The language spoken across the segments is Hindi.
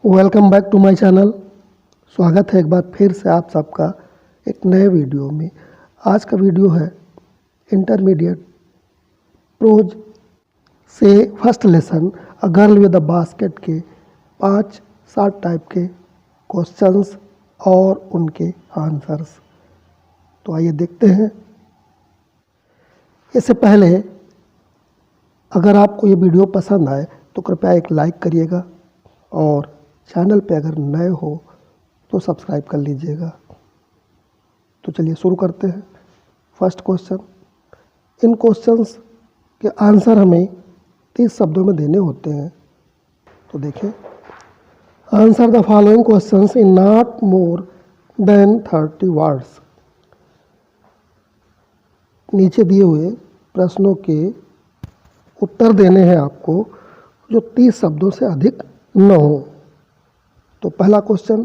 Welcome back to my channel. स्वागत है एक बार फिर से आप सबका एक नए वीडियो में। आज का वीडियो है इंटरमीडिएट प्रोज से first lesson a girl with a basket के 5 शॉर्ट टाइप के क्वेश्चंस और उनके आंसर्स। तो आइए देखते हैं। इससे पहले अगर आपको ये वीडियो पसंद आए तो कृपया एक लाइक करिएगा और चैनल पे अगर नए हो तो सब्सक्राइब कर लीजिएगा। तो चलिए शुरू करते हैं। फर्स्ट क्वेश्चन, इन क्वेश्चंस के आंसर हमें 30 शब्दों में देने होते हैं। तो देखें, answer the following questions in not more than 30 words. नीचे दिए हुए प्रश्नों के उत्तर देने हैं आपको जो 30 शब्दों से अधिक न हो। तो पहला question,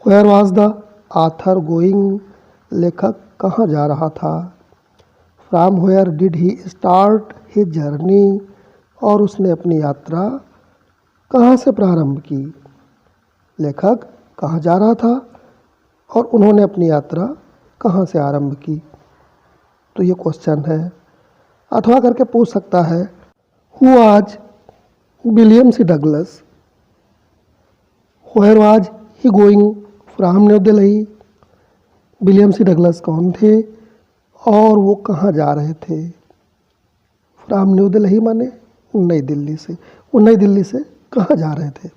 where was the author going. लेखक कहाँ जा रहा था। From where did he start his journey. और उसने अपनी यात्रा कहाँ से प्रारंभ की। लेखक कहाँ जा रहा था और उन्होंने अपनी यात्रा कहाँ से आरंभ की। तो ये क्वेश्चन है। अथवा करके पूछ सकता है, who was William C Douglas. Where was he going from new Delhi. William C Douglas कौन थे और वो कहाँ जा रहे थे। फ्रॉम न्यू दिल्ली माने नई दिल्ली से। वो नई दिल्ली से कहाँ जा रहे थे।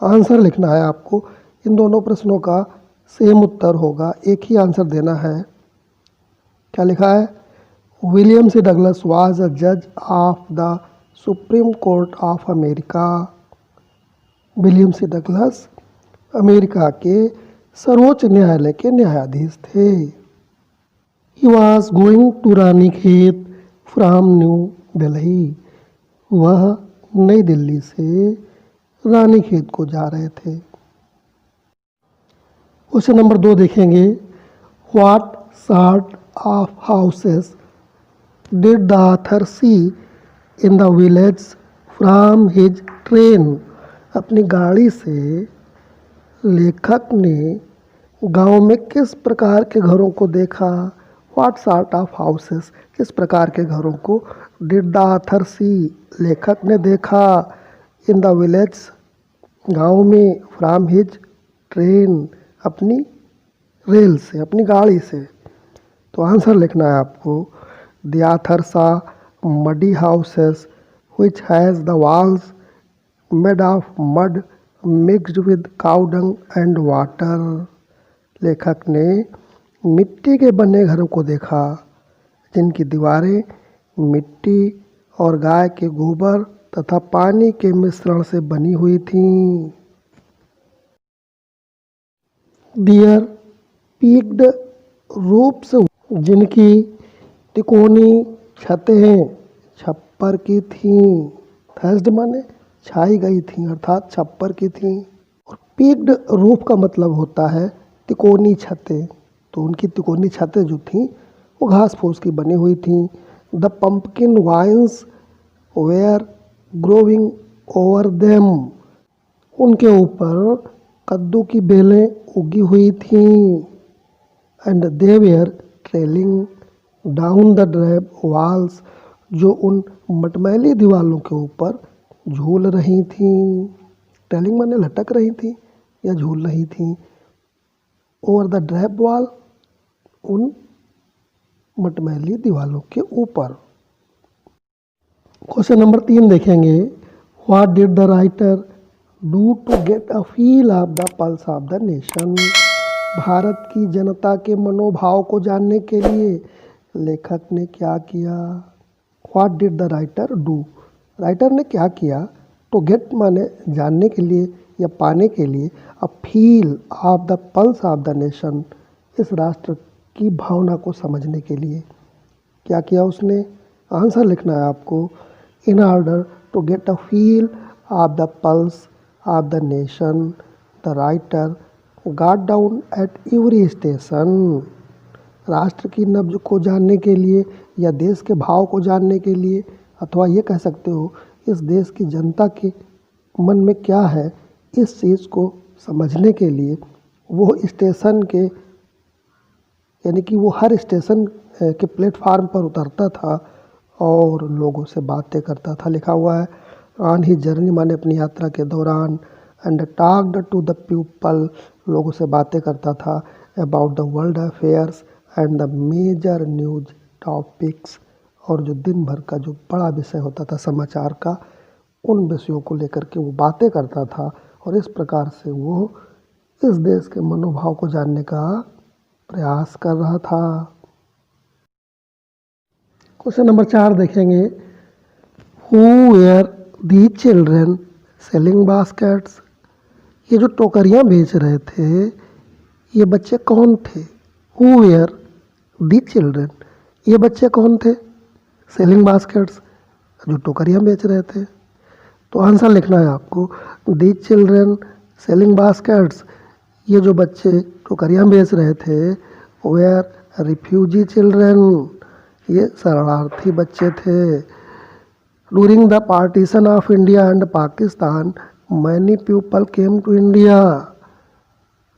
आंसर लिखना है आपको। इन दोनों प्रश्नों का सेम उत्तर होगा, एक ही आंसर देना है। क्या लिखा है, William C Douglas was a जज of the Supreme Court of America. William C Douglas America के सर्वोच्च न्यायालय के न्यायाधीश थे। He was going to Ranikhet from new Delhi. वह नई दिल्ली से रानीखेत को जा रहे थे। क्वेश्चन नंबर 2 देखेंगे, what sort of houses did the author see in the village from his train. अपनी गाड़ी से लेखक ने गांव में किस प्रकार के घरों को देखा। व्हाट सॉर्ट ऑफ हाउसेस, किस प्रकार के घरों को डिड द ऑथर सी, लेखक ने देखा। इन द विलेज, गांव में। फ्रॉम हिज ट्रेन, अपनी रेल से, अपनी गाड़ी से। तो आंसर लिखना है आपको। द ऑथर सा muddy houses which has the walls made of mud mixed with cow dung and water। लेखक ने मिट्टी के बने घरों को देखा जिनकी दीवारें मिट्टी और गाय के गोबर तथा पानी के मिश्रण से बनी हुई थीं। दियर पीक्ड रूप्स, जिनकी तिकोनी छतें छप्पर की थीं। थर्स्ड माने छाई गई थी, अर्थात छप्पर की थी। और पीक्ड रूफ का मतलब होता है तिकोनी छतें। तो उनकी तिकोनी छतें जो थीं वो घास फूस की बनी हुई थीं। The pumpkin vines were growing over them. उनके ऊपर कद्दू की बेलें उगी हुई थीं। And they were trailing down the drab walls, जो उन मटमैली दीवालों के ऊपर झूल रही थीं। ट्रेलिंग माने लटक रही थी या झूल रही थी। ओवर द ड्रैप वॉल, उन मटमैली दीवालों के ऊपर। क्वेश्चन नंबर 3 देखेंगे, what did the writer do to get a feel of the pulse of the nation. Bharat की जनता के मनोभाव को जानने के लिए लेखक ने क्या किया। What did the writer do, writer ने क्या किया। टू गेट माने जानने के लिए या पाने के लिए। अ feel of the pulse of the nation, इस राष्ट्र की भावना को समझने के लिए क्या किया उसने। आंसर लिखना है आपको। In order to get a feel of the pulse of the nation, the writer got down at every station. राष्ट्र की नब्ज को जानने के लिए या देश के भाव को जानने के लिए, अथवा ये कह सकते हो इस देश की जनता के मन में क्या है, इस चीज़ को समझने के लिए वो स्टेशन के यानी कि वो हर स्टेशन के प्लेटफार्म पर उतरता था और लोगों से बातें करता था। लिखा हुआ है ऑन ही जर्नी, माने अपनी यात्रा के दौरान, and talked to the people, लोगों से बातें करता था about the world affairs and the major news topics, और जो दिन भर का जो बड़ा विषय होता था समाचार का, उन विषयों को लेकर के वो बातें करता था और इस प्रकार से वो इस देश के मनोभाव को जानने का प्रयास कर रहा था। क्वेश्चन नंबर 4 देखेंगे, who were the children selling baskets. ये जो टोकरियाँ बेच रहे थे ये बच्चे कौन थे? हु वेयर दी चिल्ड्रन, ये बच्चे कौन थे? सेलिंग बास्केट्स, जो टोकरियाँ बेच रहे थे। तो आंसर लिखना है आपको, दी चिल्ड्रन सेलिंग बास्केट्स, ये जो बच्चे टोकरियाँ बेच रहे थे वेयर रिफ्यूजी चिल्ड्रन, ये शरणार्थी बच्चे थे। During the partition of India and Pakistan many people came to India,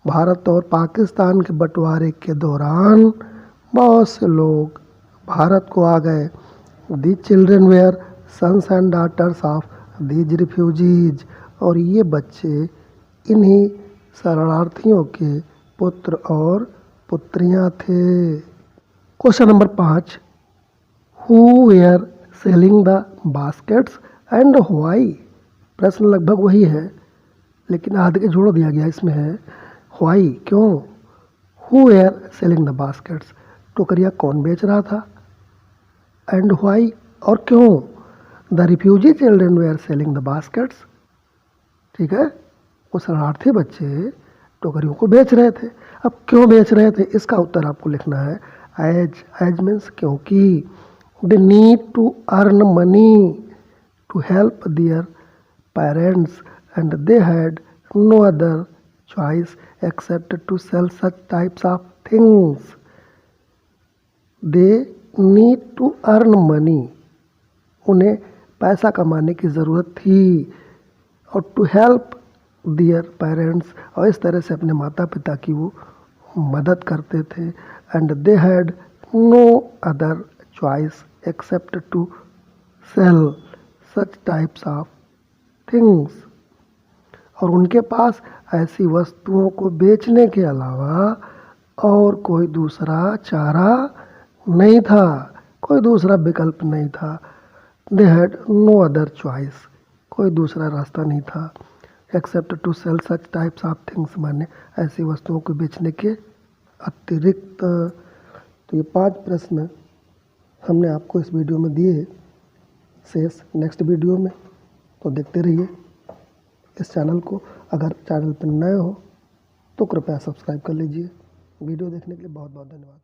Bharat और पाकिस्तान के बंटवारे के दौरान बहुत से लोग भारत को आ गए। The children were sons and daughters of these refugees, और ये बच्चे इन्हीं शरणार्थियों के पुत्र और पुत्रियां थे। Question number 5, who were selling the baskets and why. प्रश्न लगभग वही है लेकिन आधे के जोड़ दिया गया, इसमें है व्हाई, क्यों। Who were selling the baskets, टोकरियाँ कौन बेच रहा था, एंड व्हाई, और क्यों। The refugee children were selling the baskets, ठीक है, वो शरणार्थी बच्चे टोकरियों को बेच रहे थे। अब क्यों बेच रहे थे, इसका उत्तर आपको लिखना है एज मीन्स क्योंकि। They need to earn money to help their parents and they had no other choice except to sell such types of things. They need to earn money, उन्हें पैसा कमाने की ज़रूरत थी, और टू हेल्प दियर पेरेंट्स, और इस तरह से अपने माता पिता की वो मदद करते थे। And they had no other choice except to sell such types of things, और उनके पास ऐसी वस्तुओं को बेचने के अलावा और कोई दूसरा चारा नहीं था, कोई दूसरा विकल्प नहीं था। They had no other choice, कोई दूसरा रास्ता नहीं था except to sell such types of things, माने ऐसी वस्तुओं को बेचने के अतिरिक्त। तो ये 5 प्रश्न हमने आपको इस वीडियो में दिए, शेष नेक्स्ट वीडियो में, तो देखते रहिए इस चैनल को। अगर चैनल पर नए हो तो कृपया सब्सक्राइब कर लीजिए। वीडियो देखने के लिए बहुत बहुत धन्यवाद।